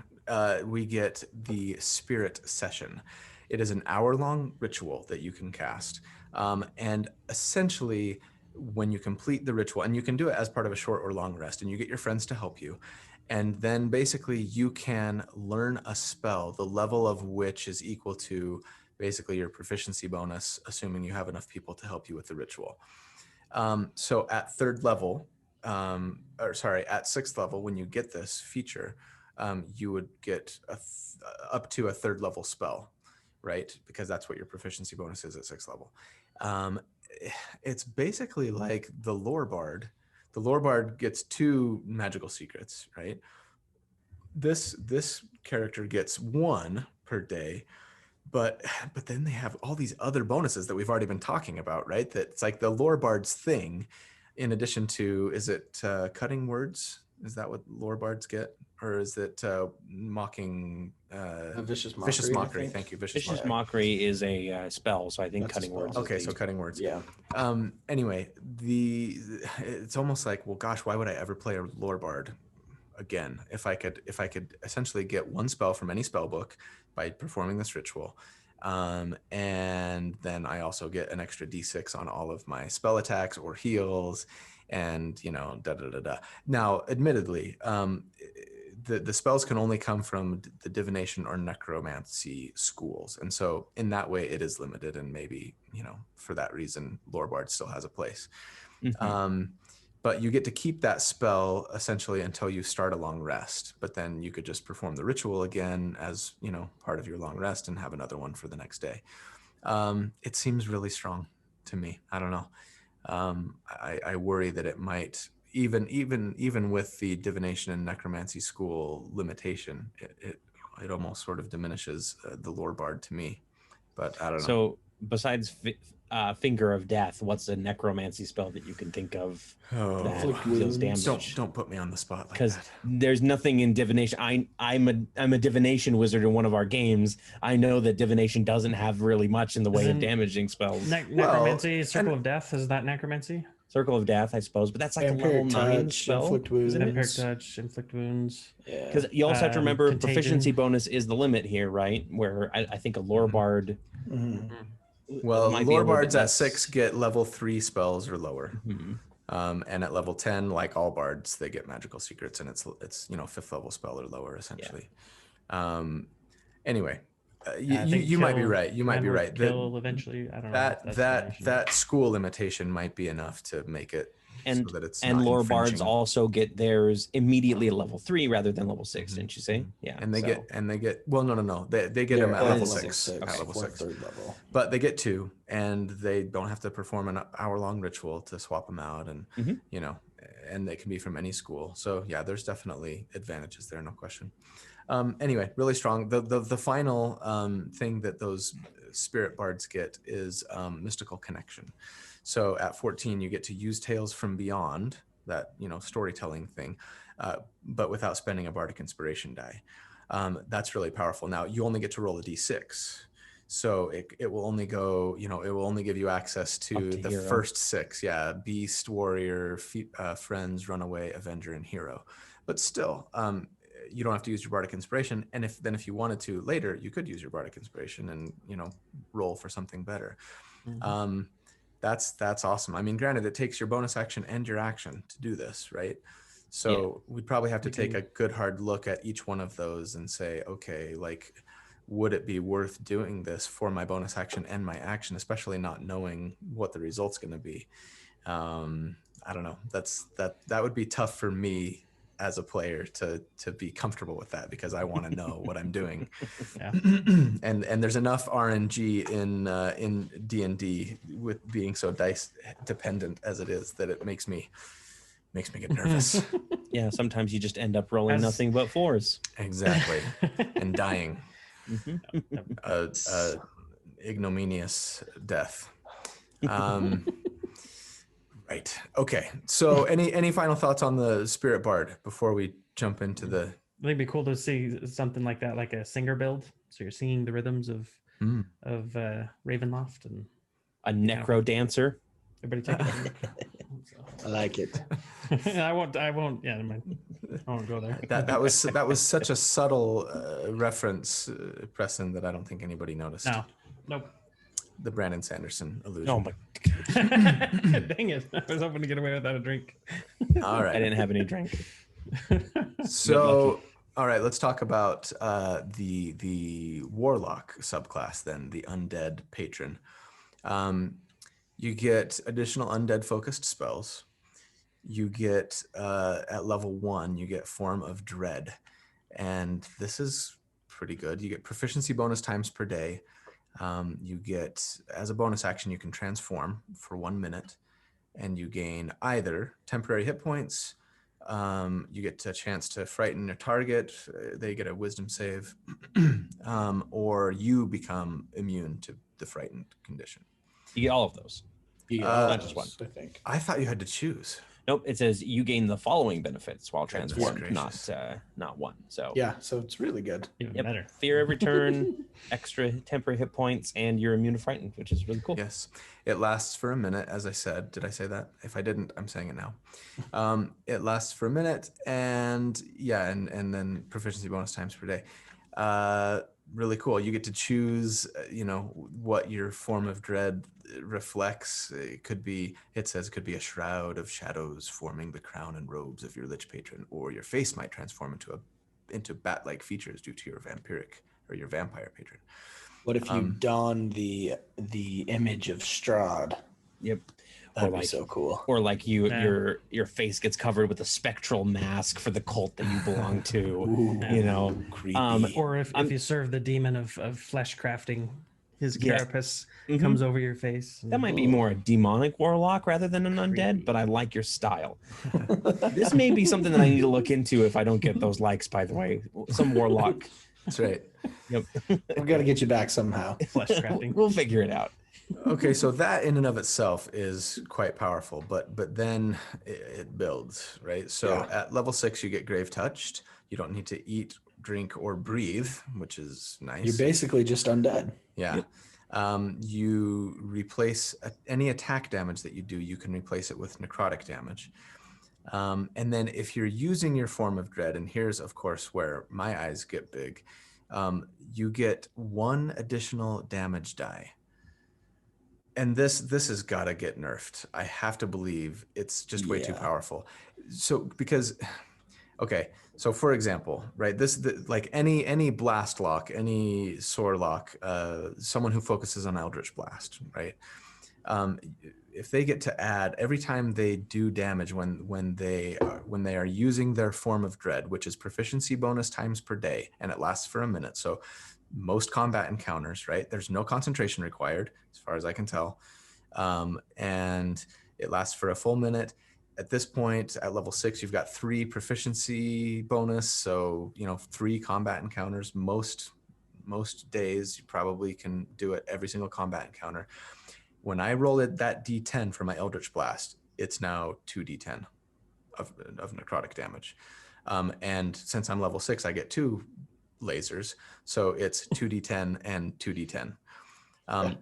we get the Spirit Session. It is an hour-long ritual that you can cast, and essentially, when you complete the ritual, and you can do it as part of a short or long rest, and you get your friends to help you, and then basically you can learn a spell, the level of which is equal to basically your proficiency bonus, assuming you have enough people to help you with the ritual. So at at sixth level, when you get this feature, you would get up to a third level spell, right? Because that's what your proficiency bonus is at sixth level. It's basically like the lore bard. The lore bard gets 2 magical secrets, right? This character gets 1 per day, but then they have all these other bonuses that we've already been talking about, right? That's like the lore bard's thing. In addition to, is it cutting words? Is that what lore bards get, or is it mocking? Vicious mockery. Vicious mockery. Thank you. Vicious mockery is a spell, so I think That's cutting a spell. words. Okay, so cutting words. Yeah. Anyway, it's almost like, well, gosh, why would I ever play a lore bard again if I could essentially get 1 spell from any spell book by performing this ritual, and then I also get an extra d6 on all of my spell attacks or heals, and you know, Now, admittedly, the spells can only come from the divination or necromancy schools, and so in that way it is limited, and maybe, you know, for that reason lore bard still has a place. But you get to keep that spell essentially until you start a long rest, but then you could just perform the ritual again as, you know, part of your long rest and have another one for the next day. It seems really strong to me. I don't know. I worry that it might, even with the divination and necromancy school limitation, it almost sort of diminishes the lore bard to me. But I don't know. So besides Finger of Death, what's a necromancy spell that you can think of that Oh, deals damage? don't put me on the spot like Because that. there's nothing in divination. I'm a divination wizard in one of our games. I know that divination doesn't have really much in the way of Isn't damaging spells. Necromancy, Circle of Death, is that necromancy? Circle of Death, I suppose, but that's like a level Vampiric 9 touch, spell. inflict wounds. Isn't it? Vampiric touch, inflict wounds. Yeah. Because you also have to remember Contagion. proficiency bonus is the limit here, right? Where I think a lore bard. Mhm. Well, might be a lore little bit bards at less. 6 get level 3 spells or lower. Mhm. And at level 10, like all bards, they get magical secrets, and it's 5th level spell or lower essentially. Anyway, you might be right. You might be right. Kill eventually. I don't know. if that's divination. That school limitation might be enough to make it And so that it's and not lore bards infringing. also get theirs immediately at level 3 rather than level 6, didn't you say? Yeah. And they so- get well, no. They get them at They're level level 6. six, At level fourth, 6. third level. But they get 2, and they don't have to perform an hour-long ritual to swap them out, and Mhm. and they can be from any school. So yeah, there's definitely advantages there, no question. Anyway, really strong. The final thing that those spirit bards get is mystical connection. So at 14, you get to use Tales from Beyond, that storytelling thing, but without spending a bardic inspiration die. That's really powerful. Now you only get to roll a d6. So it will only go, it will only give you access to the hero. first 6. Yeah. Beast, warrior, friends, runaway, avenger, and hero. But still, you don't have to use your bardic inspiration. And if you wanted to later, you could use your bardic inspiration and, roll for something better. Mhm. That's awesome. I mean, granted, it takes your bonus action and your action to do this, right? So we'd probably have to take a good hard look at each one of those and say, okay, like, would it be worth doing this for my bonus action and my action, especially not knowing what the result's going to be? I don't know. That would be tough for me as a player to be comfortable with that, because I want to know what I'm doing. Yeah. and there's enough RNG in D&D with being so dice dependent as it is that it makes me get nervous. Yeah, sometimes you just end up rolling As- nothing but 4s. Exactly. And dying Mhm. a ignominious death. Right. Okay. So any final thoughts on the Spirit Bard before we jump into the... I think it'd be cool to see something like that, like a singer build. So you're singing the rhythms of Ravenloft, and A necro dancer. everybody take it. I like it. I won't. Yeah, never mind. I won't go there. That was such a subtle reference, Preston, that I don't think anybody noticed. No. Nope. The Brandon Sanderson illusion. Oh my! Dang it! I was hoping to get away without a drink. All I right. didn't have any drink. So, all right, let's talk about the Warlock subclass then, the Undead Patron. You get additional undead focused spells. You get at level 1, you get Form of Dread, and this is pretty good. You get proficiency bonus times per day. You get, as a bonus action, you can transform for 1 minute, and you gain either temporary hit points. You get a chance to frighten a target. They get a wisdom save, or you become immune to the frightened condition. You get all of those. Not just one. I think. I thought you had to choose. Nope. It says you gain the following benefits while Goodness transformed, gracious. not one. So Yeah, so it's really good. Even Yep. better. Fear every turn, extra temporary hit points, and you're immune to frightened, which is really cool. Yes, it lasts for a minute, as I said. Did I say that? If I didn't, I'm saying it now. It lasts for a minute, and yeah, and then proficiency bonus times per day. Really cool. You get to choose, what your Form of Dread reflects. It says it could be a shroud of shadows forming the crown and robes of your Lich Patron, or your face might transform into bat-like features due to your vampiric or your vampire patron. What if you don the image of Strahd? Yep. That'd Or be so cool. Or like Yeah. your face gets covered with a spectral mask for the cult that you belong to. Ooh, creepy. Or if you serve the demon of flesh crafting, his Yeah. carapace Mhm. comes over your face. That might be more a demonic warlock rather than an undead, but I like your style. This may be something that I need to look into if I don't get those likes, by the way. Some warlock. That's right. Yep. We've got to get you back somehow. flesh crafting. We'll figure it out. Okay, so that in and of itself is quite powerful, but then it builds, right? So Yeah. at level 6, you get Grave Touched. You don't need to eat, drink, or breathe, which is nice. You're basically just undead. Yeah. You replace any attack damage that you do, you can replace it with necrotic damage. And then if you're using your Form of Dread, and here's, of course, where my eyes get big, you get 1 additional damage die. And this has got to get nerfed. I have to believe it's just way too powerful. So because, okay, so for example, right, like any blast lock, any sword lock, someone who focuses on Eldritch Blast, right? If they get to add every time they do damage when they are using their Form of Dread, which is proficiency bonus times per day, and it lasts for a minute. So most combat encounters, right? There's no concentration required, as far as I can tell, and it lasts for a full minute. At this point, at level 6, you've got 3 proficiency bonus, so 3 combat encounters. Most days, you probably can do it every single combat encounter. When I roll that D10 for my Eldritch Blast, it's now 2d10 of necrotic damage. And since I'm level 6, I get 2 lasers, so it's 2d10 and 2d10.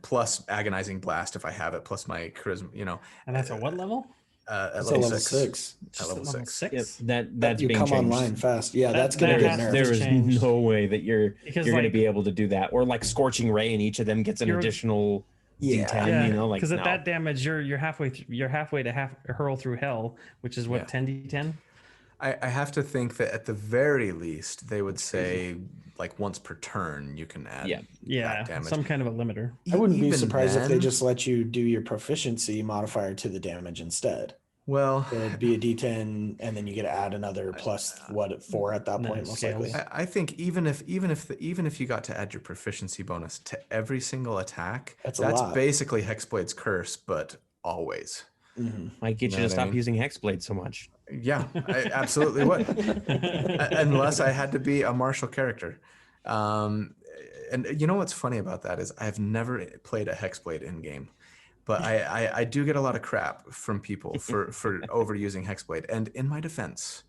Plus Agonizing Blast if I have it, plus my charisma, And that's at what level? At Level level 6. At level 6. Yep, that's You being come changed. online fast. Yeah, that's gonna that get has to nerfed. There is changed. no way that you're Because, going to like, be able to do that, or like Scorching Ray, and each of them gets an You're- additional Yeah. D10. Like because at no. that damage, you're halfway to hurl through hell, which is what, Yeah. 10d10. I have to think that at the very least they would say like once per turn you can add that damage. Some kind of a limiter. I wouldn't be Even surprised if they then- just let you do your proficiency modifier to the damage instead. Well, So it'd be a D10, and then you get to add another plus 4 at that And then point, it most scales. likely. I think even if you got to add your proficiency bonus to every single attack, That's a that's lot. basically Hexblade's curse, but always. Might get Know you to what I stop mean? using Hexblade so much. Yeah, I absolutely would. Unless I had to be a martial character. And you know what's funny about that is I've never played a Hexblade in game, but I do get a lot of crap from people for overusing Hexblade. And in my defense,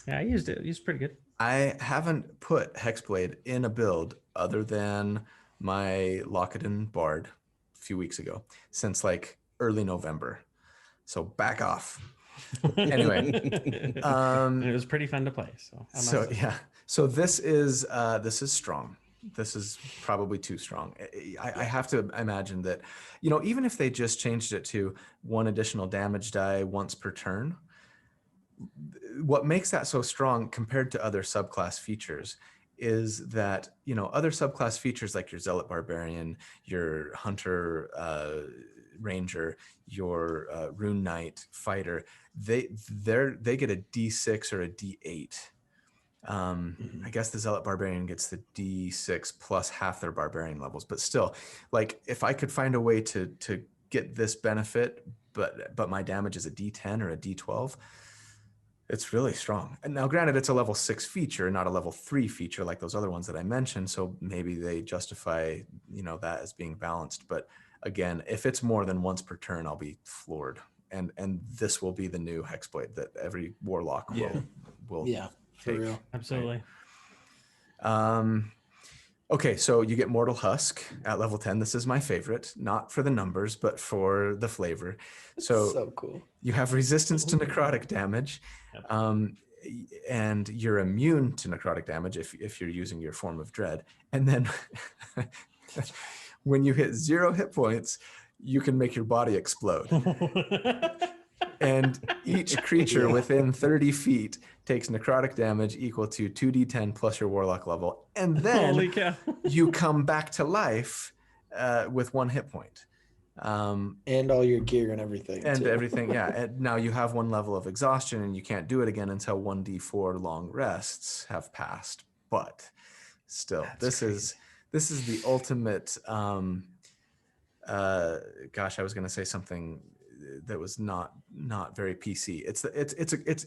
Yeah, I used it. It was pretty good. I haven't put Hexblade in a build other than my Lockett Bard a few weeks ago, since like early November. So back off. Anyway, And it was pretty fun to play. So, I must say. yeah. So this is strong. This is probably too strong. I have to imagine that, even if they just changed it to 1 additional damage die once per turn, what makes that so strong compared to other subclass features is that, other subclass features like your Zealot Barbarian, your Hunter Ranger, your Rune Knight Fighter, they get a D6 or a D8. I guess the Zealot Barbarian gets the D6 plus half their Barbarian levels, but still, like if I could find a way to get this benefit, but my damage is a D10 or a D12, it's really strong. And now, granted, it's a level 6 feature, not a level 3 feature like those other ones that I mentioned. So maybe they justify, that as being balanced. But again, if it's more than once per turn, I'll be floored. And this will be the new Hexblade that every warlock will Yeah, for take. real. Absolutely. Okay, so you get Mortal Husk at level 10. This is my favorite, not for the numbers, but for the flavor. So cool. You have resistance to necrotic damage, and you're immune to necrotic damage if you're using your Form of Dread. And then when you hit 0 hit points, you can make your body explode. And each creature within 30 feet takes necrotic damage equal to 2d10 plus your warlock level. And then Holy cow. you come back to life with 1 hit point. And all your gear and everything. And too. everything, yeah. And now you have 1 level of exhaustion, and you can't do it again until 1d4 long rests have passed. But still, this is the ultimate. Gosh, I was going to say something that was not very PC.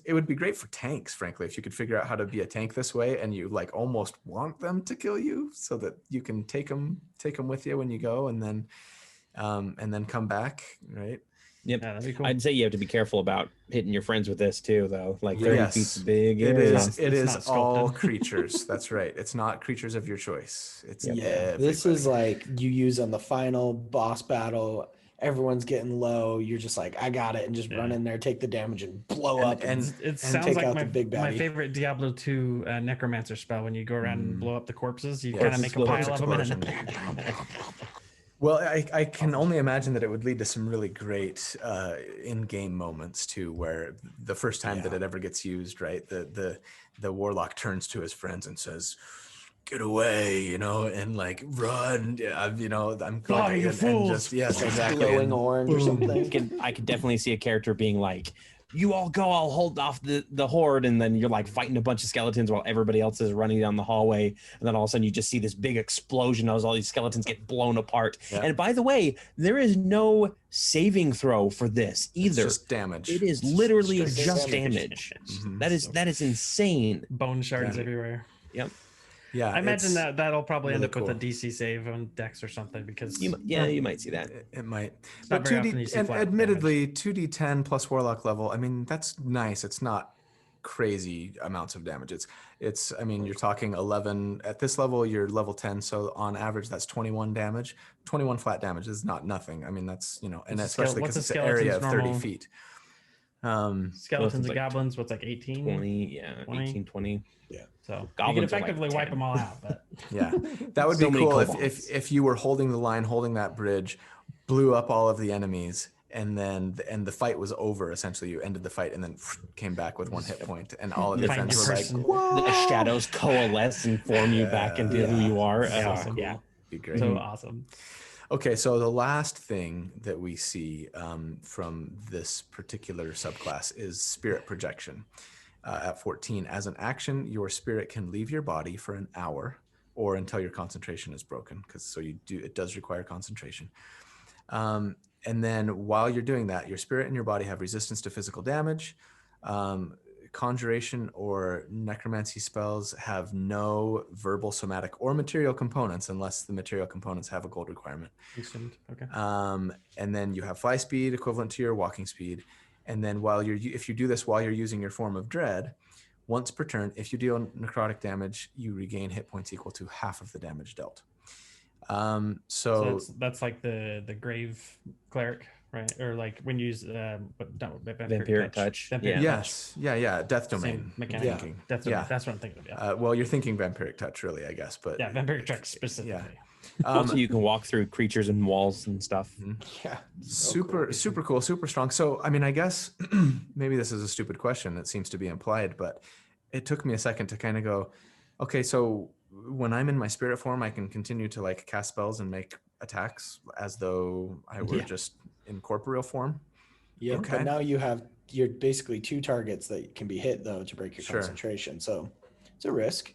It would be great for tanks, frankly, if you could figure out how to be a tank this way, and you like almost want them to kill you so that you can take them with you when you go, and then and then come back, right? Yep. Yeah, that'd be cool. I'd say you have to be careful about hitting your friends with this too, though. Like 30 feet's a big It area. is. It It's is not all sculpted. creatures. That's right. It's not creatures of your choice. It's Yeah, this is everybody. like you use on the final boss battle. Everyone's getting low. You're just like, I got it, and just run in there, take the damage, and blow up. and And It sounds take like out the big my baddie. favorite Diablo 2 necromancer spell. When you go around and blow up the corpses, you Yeah. kind of make a Corpse pile of them and explosion. then Well, I can only imagine that it would lead to some really great in-game moments too, where the first time that it ever gets used, right, the warlock turns to his friends and says, "Get away," you know, and like run, you know, I'm Fly, you and fools. just yes, exactly. glowing And orange or something. I could definitely see a character being like, you all go, I'll hold off the horde, and then you're like fighting a bunch of skeletons while everybody else is running down the hallway, and then all of a sudden you just see this big explosion as all these skeletons get blown apart. Yeah. And by the way, there is no saving throw for this it's either. just damage. It is literally straight just damage. damage. That is insane. bone shards Yeah. everywhere. Yep. Yeah, I imagine it's- that'll probably end really up with a cool. DC save on Dex or something because You might see that. It might, not but very often you see and flat admittedly, 2d10 plus warlock level. I mean, that's nice. It's not crazy amounts of damage. It's. I mean, you're talking 11 at this level. You're level 10, so on average, that's 21 damage. 21 flat damage is not nothing. I mean, that's and What's a especially what's because a it's an area of skeleton's 30 normal- feet. skeletons and like goblins. What's like 18? 20, yeah, 20? 18, 20. So you can Goblins are like effectively wipe 10. them all out. But Yeah, that would So be many cool kobolds. if you were holding the line, holding that bridge, blew up all of the enemies, and then the fight was over. Essentially, you ended the fight and then came back with 1 hit point, and all of your Find friends your were like, person. "Whoa!" The shadows coalesce and form you back into who you are. That's awesome. Yeah. Be great. so awesome. Okay, so the last thing that we see from this particular subclass is spirit projection. At 14, as an action, your spirit can leave your body for an hour or until your concentration is broken. It does require concentration. And then while you're doing that, your spirit and your body have resistance to physical damage. Conjuration or necromancy spells have no verbal, somatic, or material components unless the material components have a gold requirement. Consumed. Okay. And then you have fly speed equivalent to your walking speed. And then if you do this while you're using your form of dread, once per turn, if you deal necrotic damage, you regain hit points equal to half of the damage dealt. So that's like the grave cleric, right? Or like when you use Vampiric touch. Vampiric touch. yes, yeah, death domain. Same mechanic. you're thinking. That's what I'm thinking of. Yeah. Well, you're thinking vampiric touch, really, I guess, but Yeah, vampiric touch specifically. Also, you can walk through creatures and walls and stuff. Yeah. super cool, super strong. So I mean, I guess maybe this is a stupid question that seems to be implied, but it took me a second to kind of go, okay, so when I'm in my spirit form, I can continue to like cast spells and make attacks as though I were just in corporeal form. Yeah. Okay. But now you're basically 2 targets that can be hit though to break your concentration. So it's a risk.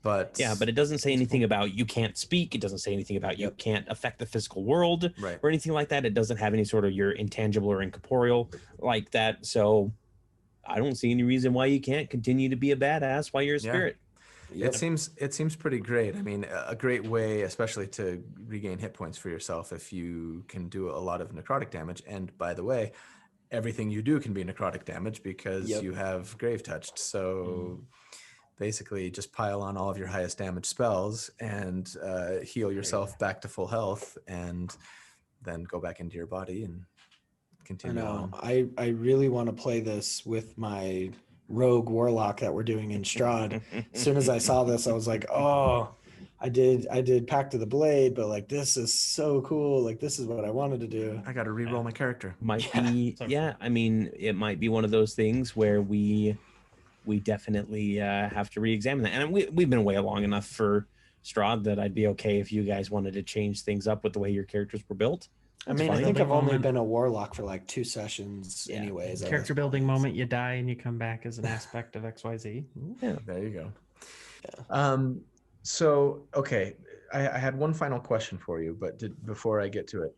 But But it doesn't say anything about you can't speak. It doesn't say anything about you can't affect the physical world Right. or anything like that. It doesn't have any sort of you're intangible or incorporeal like that. So I don't see any reason why you can't continue to be a badass while you're a spirit. It seems pretty great. I mean, a great way, especially to regain hit points for yourself if you can do a lot of necrotic damage. And by the way, everything you do can be necrotic damage because you have grave touched. So basically just pile on all of your highest damage spells and heal yourself back to full health and then go back into your body and continue on. I really want to play this with my rogue warlock that we're doing in Strahd. As soon as I saw this, I was like, oh, I did Pact of the Blade, but like this is so cool. Like this is what I wanted to do. I got to re-roll my character. Might be, I mean, it might be one of those things where we definitely have to re-examine that. And we've been away long enough for Strahd that I'd be okay if you guys wanted to change things up with the way your characters were built. I mean, I fine. think I've only Moment. been a warlock for like 2 sessions anyways. Character building moment, you die and you come back as an aspect of XYZ. Yeah. There you go. So, okay, I had one final question for you, but before I get to it,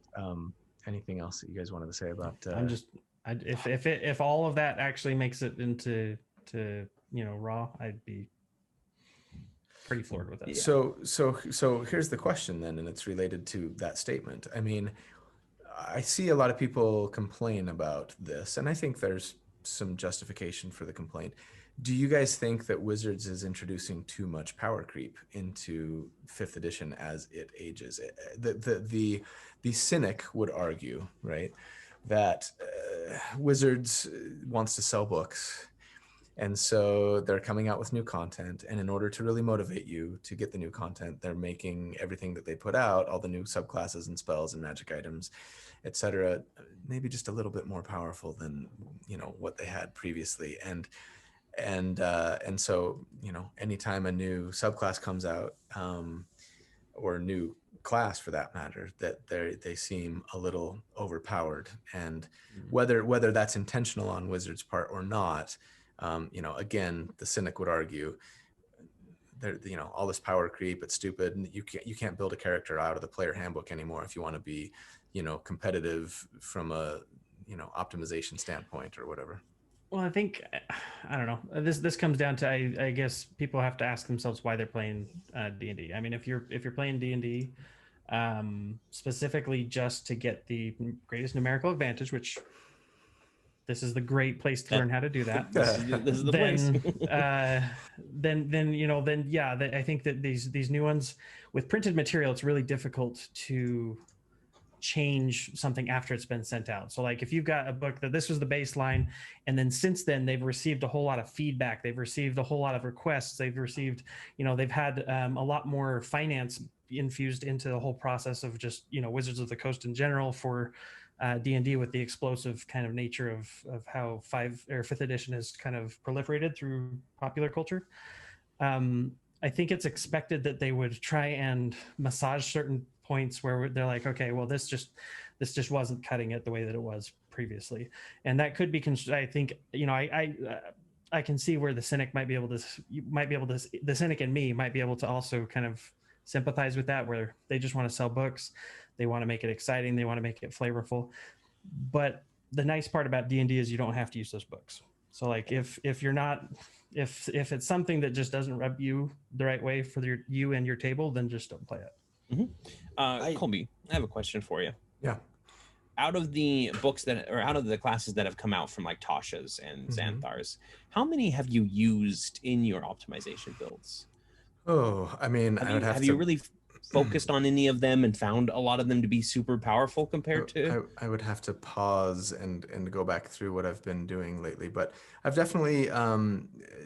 anything else that you guys wanted to say about? If all of that actually makes it into raw, I'd be pretty floored with it. So here's the question then, and it's related to that statement. I mean, I see a lot of people complain about this, and I think there's some justification for the complaint. Do you guys think that Wizards is introducing too much power creep into 5th edition as it ages? The cynic would argue, right, that Wizards wants to sell books, and so they're coming out with new content, and in order to really motivate you to get the new content, they're making everything that they put out, all the new subclasses and spells and magic items, etc., maybe just a little bit more powerful than, you know, what they had previously. And so, you know, anytime a new subclass comes out, or a new class for that matter, that they seem a little overpowered. And whether that's intentional on Wizards' part or not, you know, again, the cynic would argue, there, you know, all this power creep, it's stupid, and you can't build a character out of the player handbook anymore if you want to be, you know, competitive from a, you know, optimization standpoint or whatever. Well, I think, I don't know. This comes down to, I guess people have to ask themselves why they're playing D&D. I mean, if you're playing D&D specifically just to get the greatest numerical advantage, which this is the great place to learn how to do that. This is the place. Then you know, then yeah, I think that these new ones with printed material, it's really difficult to change something after it's been sent out. So like if you've got a book that this was the baseline, and then since then they've received a whole lot of feedback, they've received a whole lot of requests, they've received, you know, they've had a lot more finance infused into the whole process of just, you know, Wizards of the Coast in general for D&D, with the explosive kind of nature of how 5th edition has kind of proliferated through popular culture. I think it's expected that they would try and massage certain points where they're like, okay, well, this just wasn't cutting it the way that it was previously, and that could be. I think, you know, I can see where the cynic might be able to. The cynic in me might be able to also kind of sympathize with that, where they just want to sell books, they want to make it exciting, they want to make it flavorful. But the nice part about D&D is you don't have to use those books. So like if you're not, if it's something that just doesn't rub you the right way for you and your table, then just don't play it. Mm-hmm. Colby, I have a question for you. Yeah. Out of the books out of the classes that have come out from like Tasha's and Xanathar's, how many have you used in your optimization builds? Oh, I mean, have you really focused on any of them and found a lot of them to be super powerful compared to? I would have to pause and go back through what I've been doing lately, but I've definitely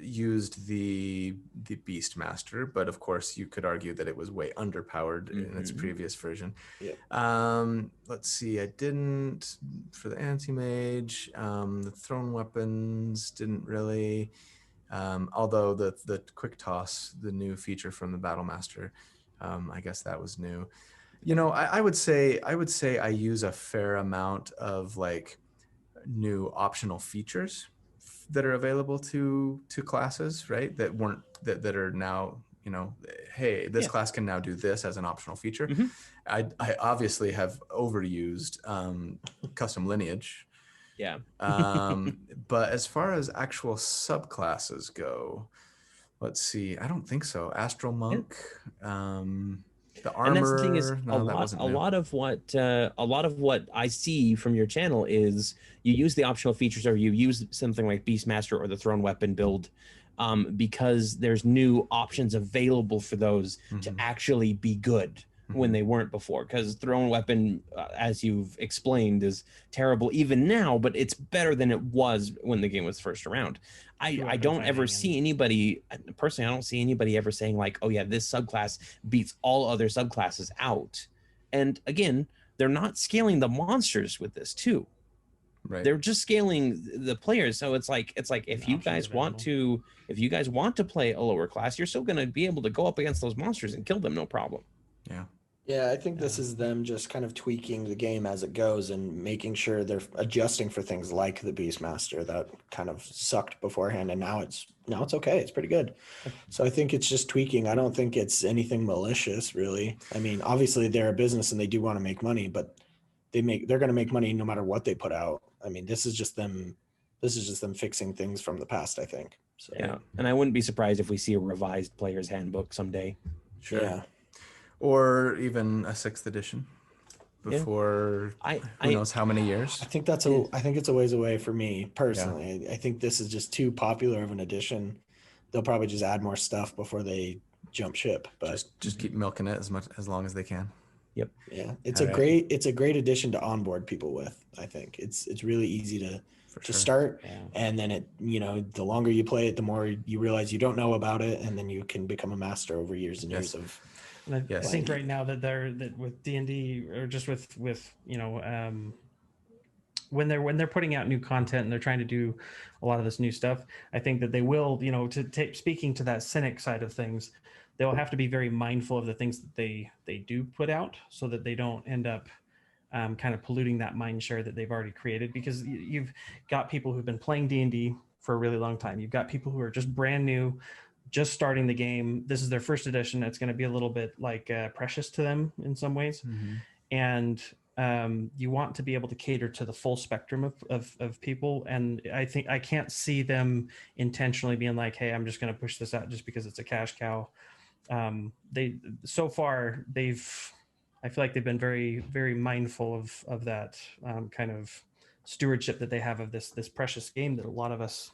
used the Beastmaster, but of course you could argue that it was way underpowered in its previous version. Yeah. Let's see, I didn't for the anti-mage, the thrown weapons didn't really, although the quick toss, the new feature from the Battlemaster, I guess that was new. You know, I would say I use a fair amount of like new optional features that are available to classes, right? That weren't that are now, you know, hey, this class can now do this as an optional feature. I obviously have overused custom lineage. Yeah. But as far as actual subclasses go, let's see. I don't think so. Astral Monk, the armor. And that's the thing is, a lot of what I see from your channel is you use the optional features, or you use something like Beastmaster or the thrown weapon build, because there's new options available for those to actually be good when they weren't before. Because thrown weapon, as you've explained, is terrible even now, but it's better than it was when the game was first around. I don't ever see anybody, personally, I don't see anybody ever saying like, oh yeah, this subclass beats all other subclasses out. And again, they're not scaling the monsters with this too. Right. They're just scaling the players. So it's like if you guys want to play a lower class, you're still going to be able to go up against those monsters and kill them, no problem. Yeah. Yeah, I think this is them just kind of tweaking the game as it goes and making sure they're adjusting for things like the Beastmaster that kind of sucked beforehand, and now it's okay. It's pretty good. So I think it's just tweaking. I don't think it's anything malicious, really. I mean, obviously they're a business and they do want to make money, but they're going to make money no matter what they put out. I mean, this is just them fixing things from the past, I think. So Yeah, and I wouldn't be surprised if we see a revised player's handbook someday. Sure. yeah. Or even a 6th edition Yeah. before who knows how many years. I think I think it's a ways away for me personally. I think this is just too popular of an edition. They'll probably just add more stuff before they jump ship. But Just keep milking it as long as they can. Yep. yeah, it's All a right. great addition to onboard people with. I think it's really easy to sure. start, Yeah. and then the longer you play it, the more you realize you don't know about it, and then you can become a master over years and years of. And I Yes. think right now that that with D&D or just with when they're putting out new content and they're trying to do a lot of this new stuff, I think that they will, speaking to that cynic side of things, they'll have to be very mindful of the things that they do put out so that they don't end up kind of polluting that mind share that they've already created, because you've got people who've been playing D&D for a really long time. You've got people who are just brand new, just starting the game. This is their first edition. It's going to be a little bit like precious to them in some ways. Mm-hmm. And you want to be able to cater to the full spectrum of people. And I think I can't see them intentionally being like, hey, I'm just going to push this out just because it's a cash cow. I feel like they've been very, very mindful of that kind of stewardship that they have of this precious game that a lot of us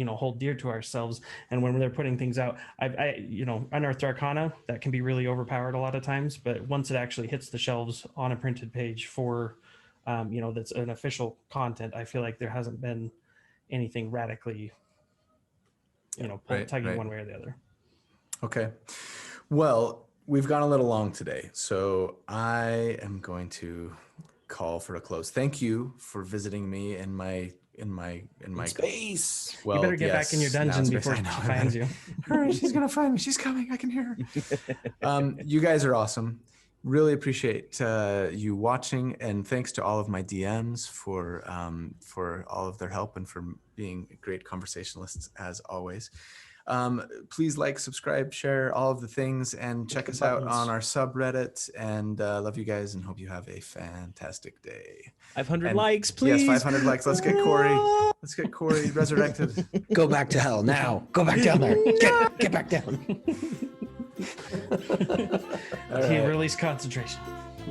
hold dear to ourselves. And when they're putting things out, Unearthed Arcana, that can be really overpowered a lot of times, but once it actually hits the shelves on a printed page for that's an official content, I feel like there hasn't been anything radically tugging one way or the other. Okay. Well, we've gone a little long today, so I am going to call for a close. Thank you for visiting me in my space. Well, you better get back in your dungeon before she finds you. Hurry, she's gonna find me. She's coming. I can hear her. You guys are awesome. Really appreciate you watching, and thanks to all of my DMs for all of their help and for being great conversationalists as always. Please like, subscribe, share all of the things, and check us out on our subreddit. And love you guys, and hope you have a fantastic day. 500 likes, please. Yes, 500 likes. Let's get Corey. Let's get Corey resurrected. Go back to hell now. Go back down there. Get back down. He released concentration.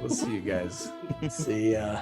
We'll see you guys. See ya.